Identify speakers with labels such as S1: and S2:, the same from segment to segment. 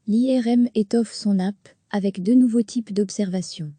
S1: L'IRM étoffe son app avec deux nouveaux types d'observations.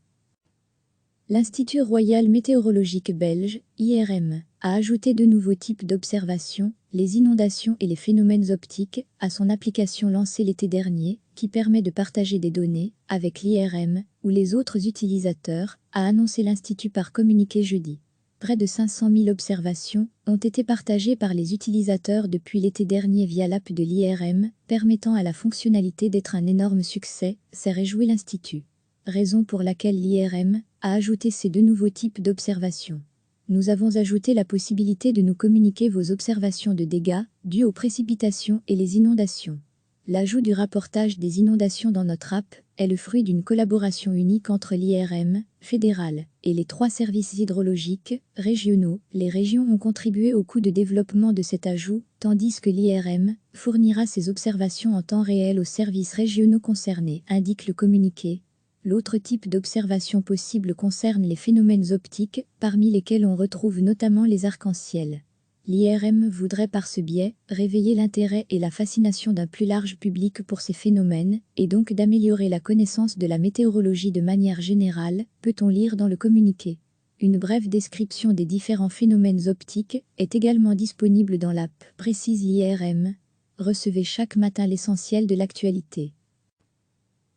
S1: L'Institut royal météorologique belge, IRM, a ajouté deux nouveaux types d'observations, les inondations et les phénomènes optiques, à son application lancée l'été dernier, qui permet de partager des données avec l'IRM ou les autres utilisateurs, a annoncé l'Institut par communiqué jeudi. Près de 500 000 observations ont été partagées par les utilisateurs depuis l'été dernier via l'app de l'IRM, permettant à la fonctionnalité d'être un énorme succès, s'est réjoui l'Institut. Raison pour laquelle l'IRM a ajouté ces deux nouveaux types d'observations. Nous avons ajouté la possibilité de nous communiquer vos observations de dégâts dus aux précipitations et les inondations. L'ajout du rapportage des inondations dans notre app est le fruit d'une collaboration unique entre l'IRM fédéral et les 3 services hydrologiques régionaux. Les régions ont contribué au coût de développement de cet ajout, tandis que l'IRM fournira ses observations en temps réel aux services régionaux concernés, indique le communiqué. L'autre type d'observation possible concerne les phénomènes optiques, parmi lesquels on retrouve notamment les arcs-en-ciel. L'IRM voudrait par ce biais réveiller l'intérêt et la fascination d'un plus large public pour ces phénomènes, et donc d'améliorer la connaissance de la météorologie de manière générale, peut-on lire dans le communiqué. Une brève description des différents phénomènes optiques est également disponible dans l'app, précise l'IRM. Recevez chaque matin l'essentiel de l'actualité.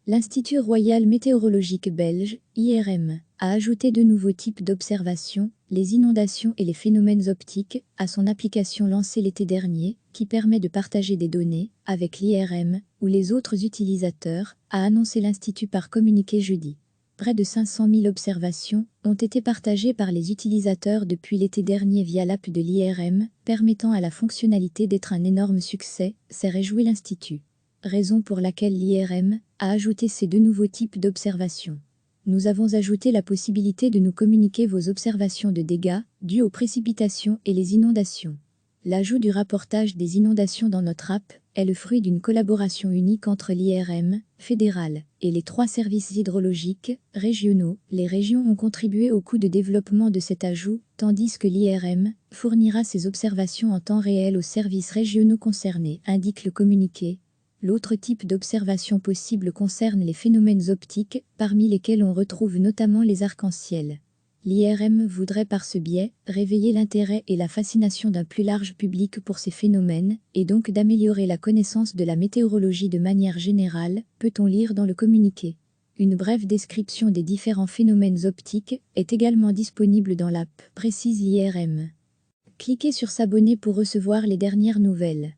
S1: L'Institut royal météorologique belge, IRM, a ajouté deux nouveaux types d'observations, les inondations et les phénomènes optiques, à son application lancée l'été dernier, qui permet de partager des données avec l'IRM ou les autres utilisateurs, a annoncé l'Institut par communiqué jeudi. Près de 500 000 observations ont été partagées par les utilisateurs depuis l'été dernier via l'app de l'IRM, permettant à la fonctionnalité d'être un énorme succès, s'est réjoui l'Institut. Raison pour laquelle l'IRM a ajouté ces deux nouveaux types d'observations. Nous avons ajouté la possibilité de nous communiquer vos observations de dégâts dus aux précipitations et les inondations. L'ajout du rapportage des inondations dans notre app est le fruit d'une collaboration unique entre l'IRM fédéral et les 3 services hydrologiques régionaux. Les régions ont contribué au coût de développement de cet ajout, tandis que l'IRM fournira ses observations en temps réel aux services régionaux concernés, indique le communiqué. L'autre type d'observation possible concerne les phénomènes optiques, parmi lesquels on retrouve notamment les arcs-en-ciel. L'IRM voudrait par ce biais réveiller l'intérêt et la fascination d'un plus large public pour ces phénomènes, et donc d'améliorer la connaissance de la météorologie de manière générale, peut-on lire dans le communiqué. Une brève description des différents phénomènes optiques est également disponible dans l'app, précise l'IRM. Cliquez sur s'abonner pour recevoir les dernières nouvelles.